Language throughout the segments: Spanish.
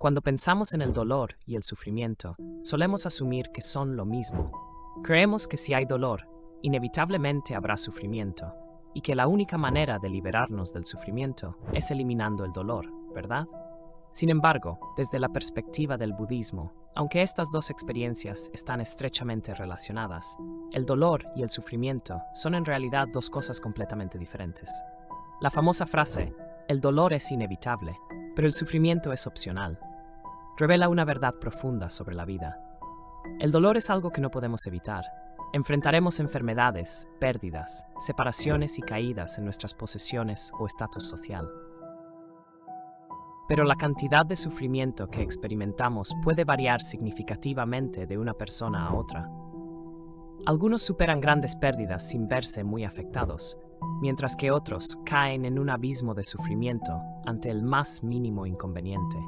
Cuando pensamos en el dolor y el sufrimiento, solemos asumir que son lo mismo. Creemos que si hay dolor, inevitablemente habrá sufrimiento, y que la única manera de liberarnos del sufrimiento es eliminando el dolor, ¿verdad? Sin embargo, desde la perspectiva del budismo, aunque estas dos experiencias están estrechamente relacionadas, el dolor y el sufrimiento son en realidad dos cosas completamente diferentes. La famosa frase, el dolor es inevitable, pero el sufrimiento es opcional, revela una verdad profunda sobre la vida. El dolor es algo que no podemos evitar. Enfrentaremos enfermedades, pérdidas, separaciones y caídas en nuestras posesiones o estatus social. Pero la cantidad de sufrimiento que experimentamos puede variar significativamente de una persona a otra. Algunos superan grandes pérdidas sin verse muy afectados, mientras que otros caen en un abismo de sufrimiento ante el más mínimo inconveniente.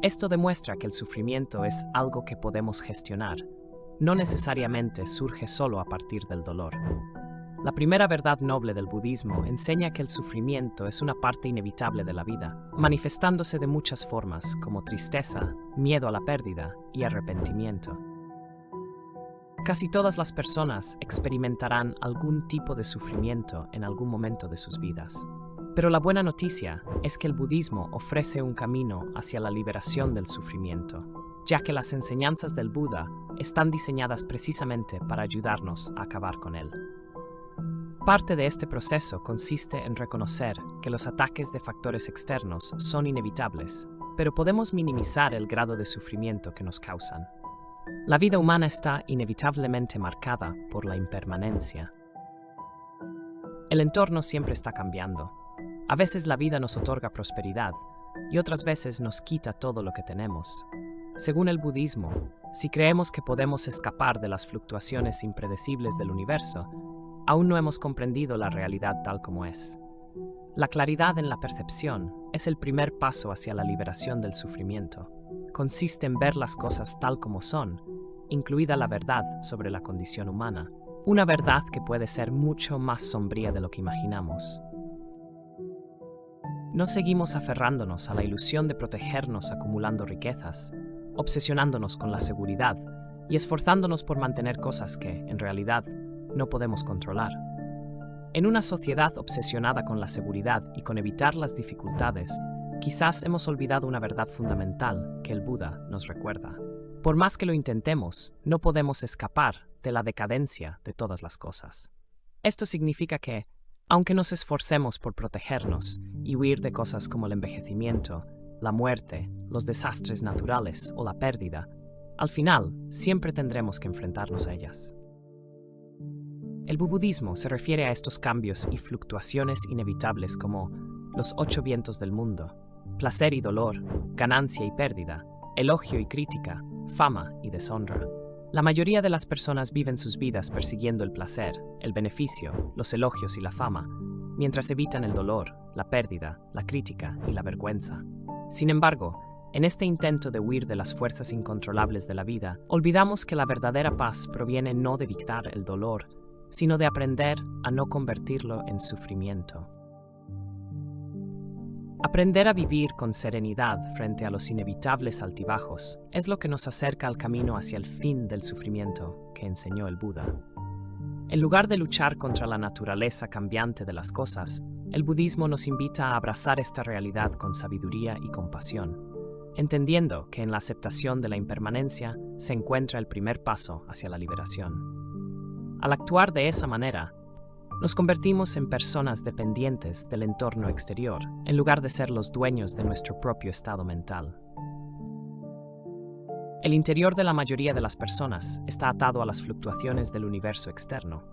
Esto demuestra que el sufrimiento es algo que podemos gestionar, no necesariamente surge solo a partir del dolor. La primera verdad noble del budismo enseña que el sufrimiento es una parte inevitable de la vida, manifestándose de muchas formas como tristeza, miedo a la pérdida y arrepentimiento. Casi todas las personas experimentarán algún tipo de sufrimiento en algún momento de sus vidas. Pero la buena noticia es que el budismo ofrece un camino hacia la liberación del sufrimiento, ya que las enseñanzas del Buda están diseñadas precisamente para ayudarnos a acabar con él. Parte de este proceso consiste en reconocer que los ataques de factores externos son inevitables, pero podemos minimizar el grado de sufrimiento que nos causan. La vida humana está inevitablemente marcada por la impermanencia. El entorno siempre está cambiando. A veces la vida nos otorga prosperidad y otras veces nos quita todo lo que tenemos. Según el budismo, si creemos que podemos escapar de las fluctuaciones impredecibles del universo, aún no hemos comprendido la realidad tal como es. La claridad en la percepción es el primer paso hacia la liberación del sufrimiento. Consiste en ver las cosas tal como son, incluida la verdad sobre la condición humana, una verdad que puede ser mucho más sombría de lo que imaginamos. No seguimos aferrándonos a la ilusión de protegernos acumulando riquezas, obsesionándonos con la seguridad y esforzándonos por mantener cosas que, en realidad, no podemos controlar. En una sociedad obsesionada con la seguridad y con evitar las dificultades, quizás hemos olvidado una verdad fundamental que el Buda nos recuerda. Por más que lo intentemos, no podemos escapar de la decadencia de todas las cosas. Esto significa que, aunque nos esforcemos por protegernos y huir de cosas como el envejecimiento, la muerte, los desastres naturales o la pérdida, al final siempre tendremos que enfrentarnos a ellas. El budismo se refiere a estos cambios y fluctuaciones inevitables como los 8 vientos del mundo, placer y dolor, ganancia y pérdida, elogio y crítica, fama y deshonra. La mayoría de las personas viven sus vidas persiguiendo el placer, el beneficio, los elogios y la fama, mientras evitan el dolor, la pérdida, la crítica y la vergüenza. Sin embargo, en este intento de huir de las fuerzas incontrolables de la vida, olvidamos que la verdadera paz proviene no de evitar el dolor, sino de aprender a no convertirlo en sufrimiento. Aprender a vivir con serenidad frente a los inevitables altibajos es lo que nos acerca al camino hacia el fin del sufrimiento que enseñó el Buda. En lugar de luchar contra la naturaleza cambiante de las cosas, el budismo nos invita a abrazar esta realidad con sabiduría y compasión, entendiendo que en la aceptación de la impermanencia se encuentra el primer paso hacia la liberación. Al actuar de esa manera, nos convertimos en personas dependientes del entorno exterior, en lugar de ser los dueños de nuestro propio estado mental. El interior de la mayoría de las personas está atado a las fluctuaciones del universo externo.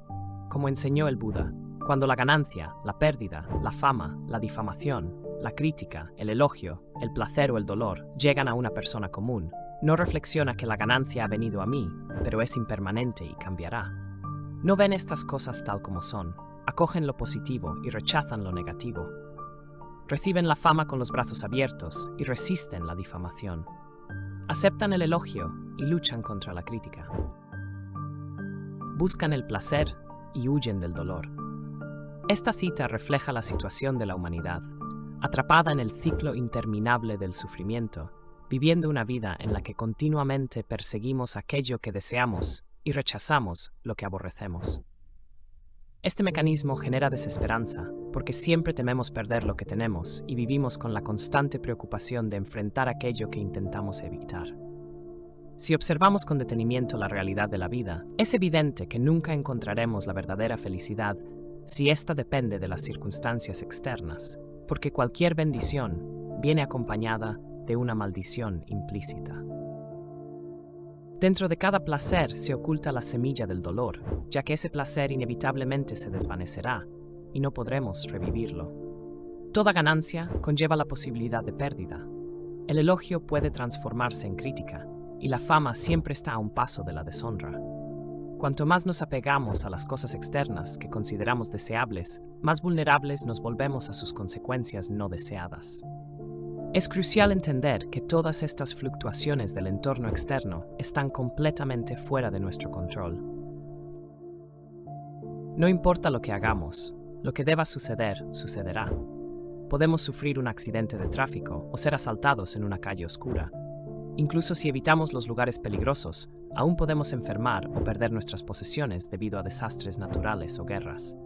Como enseñó el Buda, cuando la ganancia, la pérdida, la fama, la difamación, la crítica, el elogio, el placer o el dolor llegan a una persona común, no reflexiona que la ganancia ha venido a mí, pero es impermanente y cambiará. No ven estas cosas tal como son, acogen lo positivo y rechazan lo negativo. Reciben la fama con los brazos abiertos y resisten la difamación. Aceptan el elogio y luchan contra la crítica. Buscan el placer y huyen del dolor. Esta cita refleja la situación de la humanidad, atrapada en el ciclo interminable del sufrimiento, viviendo una vida en la que continuamente perseguimos aquello que deseamos y rechazamos lo que aborrecemos. Este mecanismo genera desesperanza, porque siempre tememos perder lo que tenemos y vivimos con la constante preocupación de enfrentar aquello que intentamos evitar. Si observamos con detenimiento la realidad de la vida, es evidente que nunca encontraremos la verdadera felicidad si ésta depende de las circunstancias externas, porque cualquier bendición viene acompañada de una maldición implícita. Dentro de cada placer se oculta la semilla del dolor, ya que ese placer inevitablemente se desvanecerá y no podremos revivirlo. Toda ganancia conlleva la posibilidad de pérdida. El elogio puede transformarse en crítica, y la fama siempre está a un paso de la deshonra. Cuanto más nos apegamos a las cosas externas que consideramos deseables, más vulnerables nos volvemos a sus consecuencias no deseadas. Es crucial entender que todas estas fluctuaciones del entorno externo están completamente fuera de nuestro control. No importa lo que hagamos, lo que deba suceder, sucederá. Podemos sufrir un accidente de tráfico o ser asaltados en una calle oscura. Incluso si evitamos los lugares peligrosos, aún podemos enfermar o perder nuestras posesiones debido a desastres naturales o guerras.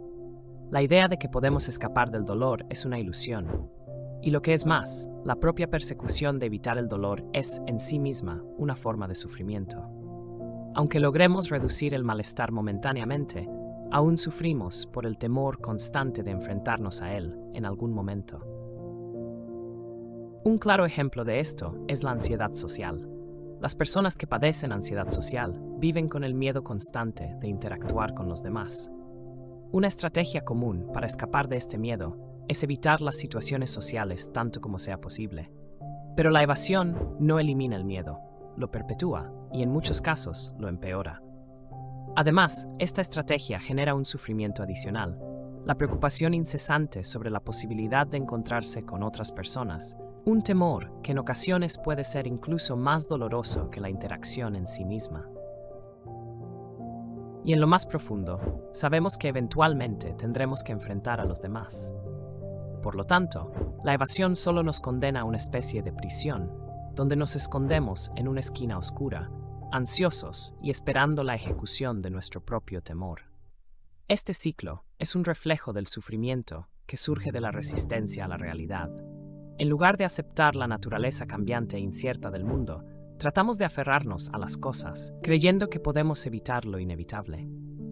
La idea de que podemos escapar del dolor es una ilusión. Y lo que es más, la propia persecución de evitar el dolor es en sí misma una forma de sufrimiento. Aunque logremos reducir el malestar momentáneamente, aún sufrimos por el temor constante de enfrentarnos a él en algún momento. Un claro ejemplo de esto es la ansiedad social. Las personas que padecen ansiedad social viven con el miedo constante de interactuar con los demás. Una estrategia común para escapar de este miedo es evitar las situaciones sociales tanto como sea posible. Pero la evasión no elimina el miedo, lo perpetúa y en muchos casos lo empeora. Además, esta estrategia genera un sufrimiento adicional, la preocupación incesante sobre la posibilidad de encontrarse con otras personas, un temor que en ocasiones puede ser incluso más doloroso que la interacción en sí misma. Y en lo más profundo, sabemos que eventualmente tendremos que enfrentar a los demás. Por lo tanto, la evasión solo nos condena a una especie de prisión, donde nos escondemos en una esquina oscura, ansiosos y esperando la ejecución de nuestro propio temor. Este ciclo es un reflejo del sufrimiento que surge de la resistencia a la realidad. En lugar de aceptar la naturaleza cambiante e incierta del mundo, tratamos de aferrarnos a las cosas, creyendo que podemos evitar lo inevitable.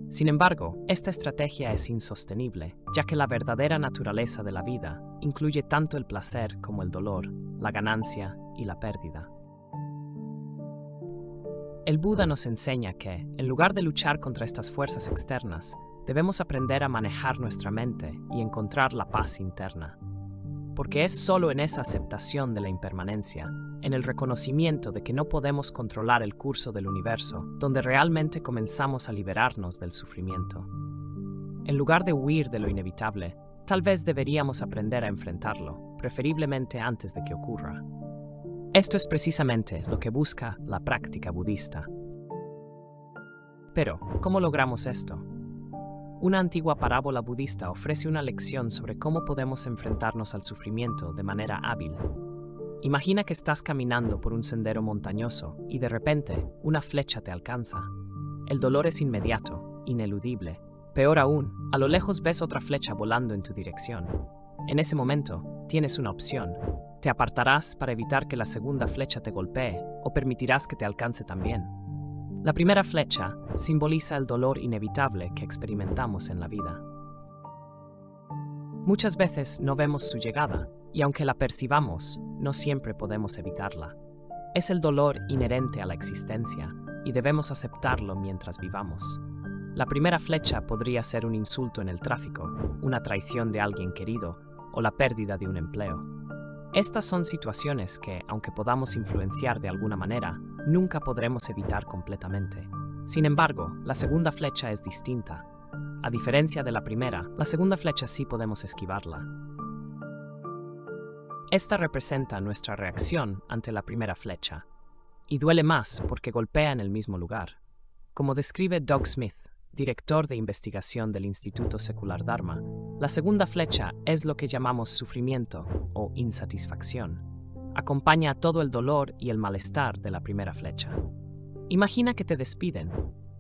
Sin embargo, esta estrategia es insostenible, ya que la verdadera naturaleza de la vida incluye tanto el placer como el dolor, la ganancia y la pérdida. El Buda nos enseña que, en lugar de luchar contra estas fuerzas externas, debemos aprender a manejar nuestra mente y encontrar la paz interna. Porque es solo en esa aceptación de la impermanencia, en el reconocimiento de que no podemos controlar el curso del universo, donde realmente comenzamos a liberarnos del sufrimiento. En lugar de huir de lo inevitable, tal vez deberíamos aprender a enfrentarlo, preferiblemente antes de que ocurra. Esto es precisamente lo que busca la práctica budista. Pero, ¿cómo logramos esto? Una antigua parábola budista ofrece una lección sobre cómo podemos enfrentarnos al sufrimiento de manera hábil. Imagina que estás caminando por un sendero montañoso y de repente una flecha te alcanza. El dolor es inmediato, ineludible. Peor aún, a lo lejos ves otra flecha volando en tu dirección. En ese momento, tienes una opción. ¿Te apartarás para evitar que la segunda flecha te golpee o permitirás que te alcance también? La primera flecha simboliza el dolor inevitable que experimentamos en la vida. Muchas veces no vemos su llegada, y aunque la percibamos, no siempre podemos evitarla. Es el dolor inherente a la existencia, y debemos aceptarlo mientras vivamos. La primera flecha podría ser un insulto en el tráfico, una traición de alguien querido, o la pérdida de un empleo. Estas son situaciones que, aunque podamos influenciar de alguna manera, nunca podremos evitar completamente. Sin embargo, la segunda flecha es distinta. A diferencia de la primera, la segunda flecha sí podemos esquivarla. Esta representa nuestra reacción ante la primera flecha, y duele más porque golpea en el mismo lugar. Como describe Doug Smith, director de investigación del Instituto Secular Dharma, la segunda flecha es lo que llamamos sufrimiento o insatisfacción. acompaña a todo el dolor y el malestar de la primera flecha. Imagina que te despiden,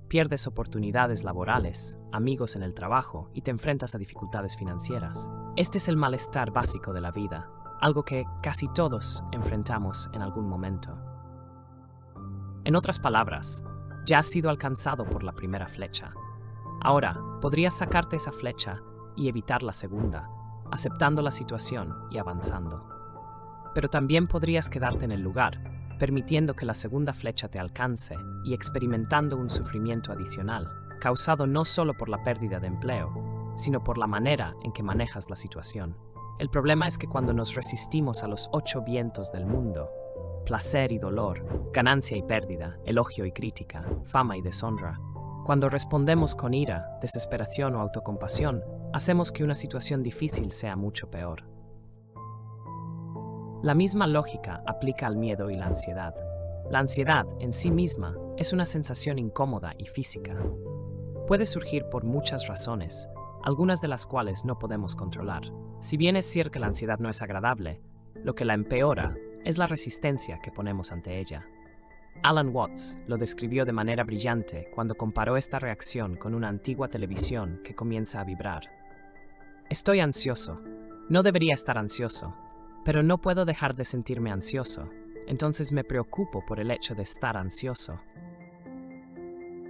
pierdes oportunidades laborales, amigos en el trabajo y te enfrentas a dificultades financieras. Este es el malestar básico de la vida, algo que casi todos enfrentamos en algún momento. En otras palabras, ya has sido alcanzado por la primera flecha. Ahora, podrías sacarte esa flecha y evitar la segunda, aceptando la situación y avanzando. Pero también podrías quedarte en el lugar, permitiendo que la segunda flecha te alcance y experimentando un sufrimiento adicional, causado no solo por la pérdida de empleo, sino por la manera en que manejas la situación. El problema es que cuando nos resistimos a los 8 vientos del mundo, placer y dolor, ganancia y pérdida, elogio y crítica, fama y deshonra, cuando respondemos con ira, desesperación o autocompasión, hacemos que una situación difícil sea mucho peor. La misma lógica aplica al miedo y la ansiedad. La ansiedad, en sí misma, es una sensación incómoda y física. Puede surgir por muchas razones, algunas de las cuales no podemos controlar. Si bien es cierto que la ansiedad no es agradable, lo que la empeora es la resistencia que ponemos ante ella. Alan Watts lo describió de manera brillante cuando comparó esta reacción con una antigua televisión que comienza a vibrar. Estoy ansioso. No debería estar ansioso, pero no puedo dejar de sentirme ansioso, entonces me preocupo por el hecho de estar ansioso.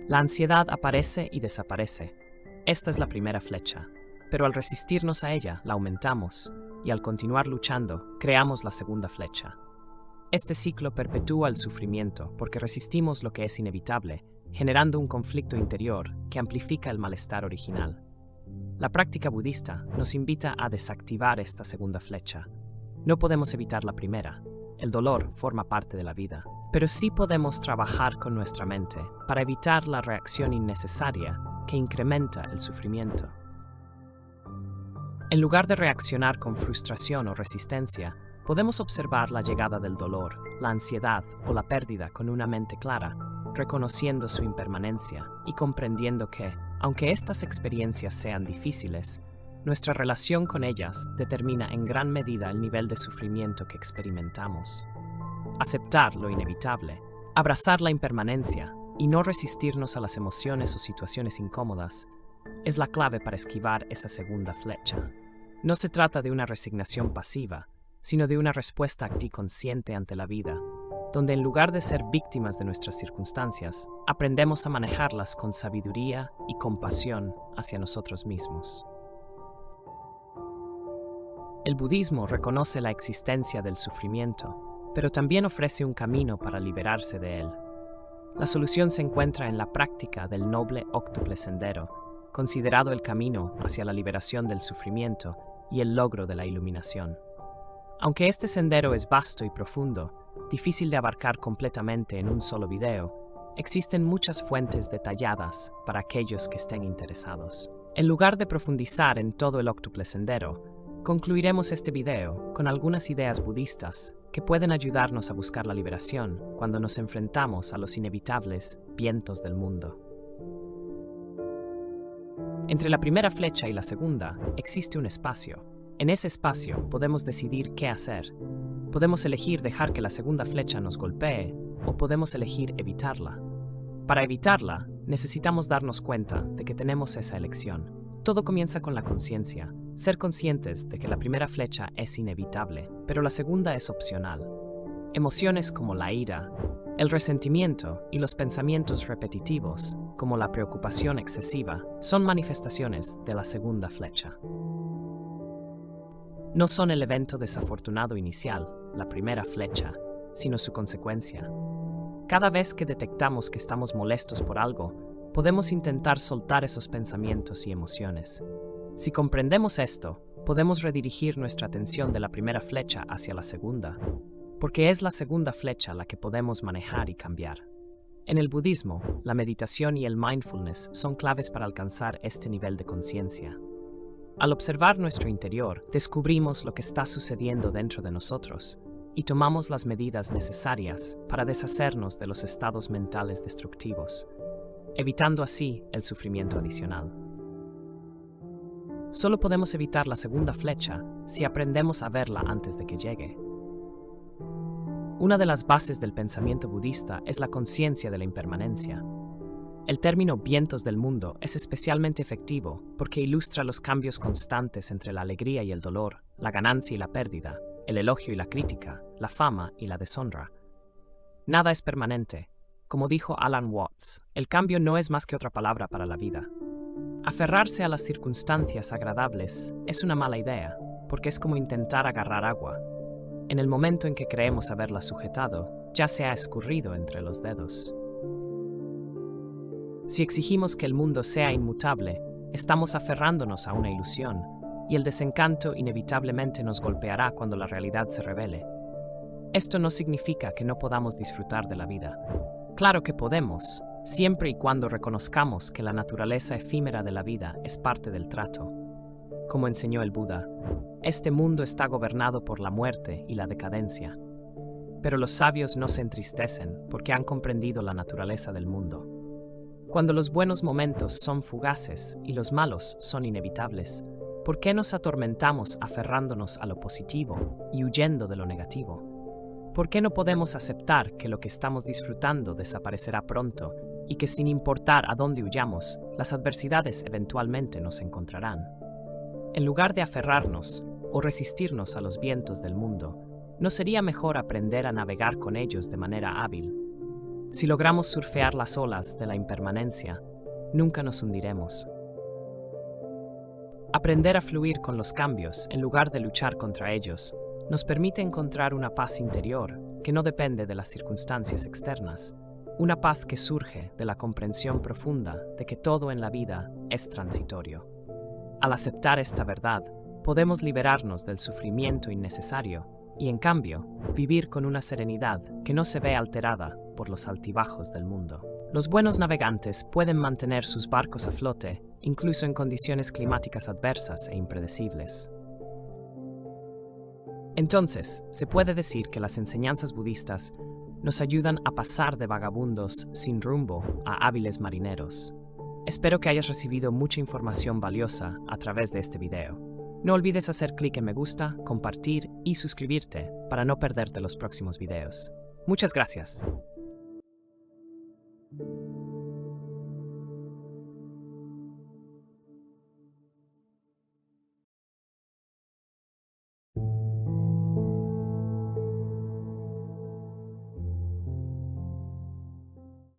La ansiedad aparece y desaparece. Esta es la primera flecha, pero al resistirnos a ella, la aumentamos, y al continuar luchando, creamos la segunda flecha. Este ciclo perpetúa el sufrimiento porque resistimos lo que es inevitable, generando un conflicto interior que amplifica el malestar original. La práctica budista nos invita a desactivar esta segunda flecha. No podemos evitar la primera. El dolor forma parte de la vida. Pero sí podemos trabajar con nuestra mente para evitar la reacción innecesaria que incrementa el sufrimiento. En lugar de reaccionar con frustración o resistencia, podemos observar la llegada del dolor, la ansiedad o la pérdida con una mente clara, reconociendo su impermanencia y comprendiendo que, aunque estas experiencias sean difíciles, nuestra relación con ellas determina en gran medida el nivel de sufrimiento que experimentamos. Aceptar lo inevitable, abrazar la impermanencia y no resistirnos a las emociones o situaciones incómodas es la clave para esquivar esa segunda flecha. No se trata de una resignación pasiva, sino de una respuesta activa consciente ante la vida, donde en lugar de ser víctimas de nuestras circunstancias, aprendemos a manejarlas con sabiduría y compasión hacia nosotros mismos. El budismo reconoce la existencia del sufrimiento, pero también ofrece un camino para liberarse de él. La solución se encuentra en la práctica del noble óctuple sendero, considerado el camino hacia la liberación del sufrimiento y el logro de la iluminación. Aunque este sendero es vasto y profundo, difícil de abarcar completamente en un solo video, existen muchas fuentes detalladas para aquellos que estén interesados. En lugar de profundizar en todo el óctuple sendero, concluiremos este video con algunas ideas budistas que pueden ayudarnos a buscar la liberación cuando nos enfrentamos a los inevitables vientos del mundo. Entre la primera flecha y la segunda existe un espacio. En ese espacio podemos decidir qué hacer. Podemos elegir dejar que la segunda flecha nos golpee o podemos elegir evitarla. Para evitarla, necesitamos darnos cuenta de que tenemos esa elección. Todo comienza con la conciencia, ser conscientes de que la primera flecha es inevitable, pero la segunda es opcional. Emociones como la ira, el resentimiento y los pensamientos repetitivos, como la preocupación excesiva, son manifestaciones de la segunda flecha. No son el evento desafortunado inicial, la primera flecha, sino su consecuencia. Cada vez que detectamos que estamos molestos por algo, podemos intentar soltar esos pensamientos y emociones. Si comprendemos esto, podemos redirigir nuestra atención de la primera flecha hacia la segunda, porque es la segunda flecha la que podemos manejar y cambiar. En el budismo, la meditación y el mindfulness son claves para alcanzar este nivel de conciencia. Al observar nuestro interior, descubrimos lo que está sucediendo dentro de nosotros y tomamos las medidas necesarias para deshacernos de los estados mentales destructivos, evitando así el sufrimiento adicional. Solo podemos evitar la segunda flecha si aprendemos a verla antes de que llegue. Una de las bases del pensamiento budista es la conciencia de la impermanencia. El término vientos del mundo es especialmente efectivo porque ilustra los cambios constantes entre la alegría y el dolor, la ganancia y la pérdida, el elogio y la crítica, la fama y la deshonra. Nada es permanente. Como dijo Alan Watts, el cambio no es más que otra palabra para la vida. Aferrarse a las circunstancias agradables es una mala idea, porque es como intentar agarrar agua. En el momento en que creemos haberla sujetado, ya se ha escurrido entre los dedos. Si exigimos que el mundo sea inmutable, estamos aferrándonos a una ilusión, y el desencanto inevitablemente nos golpeará cuando la realidad se revele. Esto no significa que no podamos disfrutar de la vida. Claro que podemos, siempre y cuando reconozcamos que la naturaleza efímera de la vida es parte del trato. Como enseñó el Buda, este mundo está gobernado por la muerte y la decadencia. Pero los sabios no se entristecen porque han comprendido la naturaleza del mundo. Cuando los buenos momentos son fugaces y los malos son inevitables, ¿por qué nos atormentamos aferrándonos a lo positivo y huyendo de lo negativo? ¿Por qué no podemos aceptar que lo que estamos disfrutando desaparecerá pronto y que sin importar a dónde huyamos, las adversidades eventualmente nos encontrarán? En lugar de aferrarnos o resistirnos a los vientos del mundo, ¿no sería mejor aprender a navegar con ellos de manera hábil? Si logramos surfear las olas de la impermanencia, nunca nos hundiremos. Aprender a fluir con los cambios en lugar de luchar contra ellos nos permite encontrar una paz interior que no depende de las circunstancias externas, una paz que surge de la comprensión profunda de que todo en la vida es transitorio. Al aceptar esta verdad, podemos liberarnos del sufrimiento innecesario y, en cambio, vivir con una serenidad que no se ve alterada por los altibajos del mundo. Los buenos navegantes pueden mantener sus barcos a flote, incluso en condiciones climáticas adversas e impredecibles. Entonces, se puede decir que las enseñanzas budistas nos ayudan a pasar de vagabundos sin rumbo a hábiles marineros. Espero que hayas recibido mucha información valiosa a través de este video. No olvides hacer clic en me gusta, compartir y suscribirte para no perderte los próximos videos. Muchas gracias.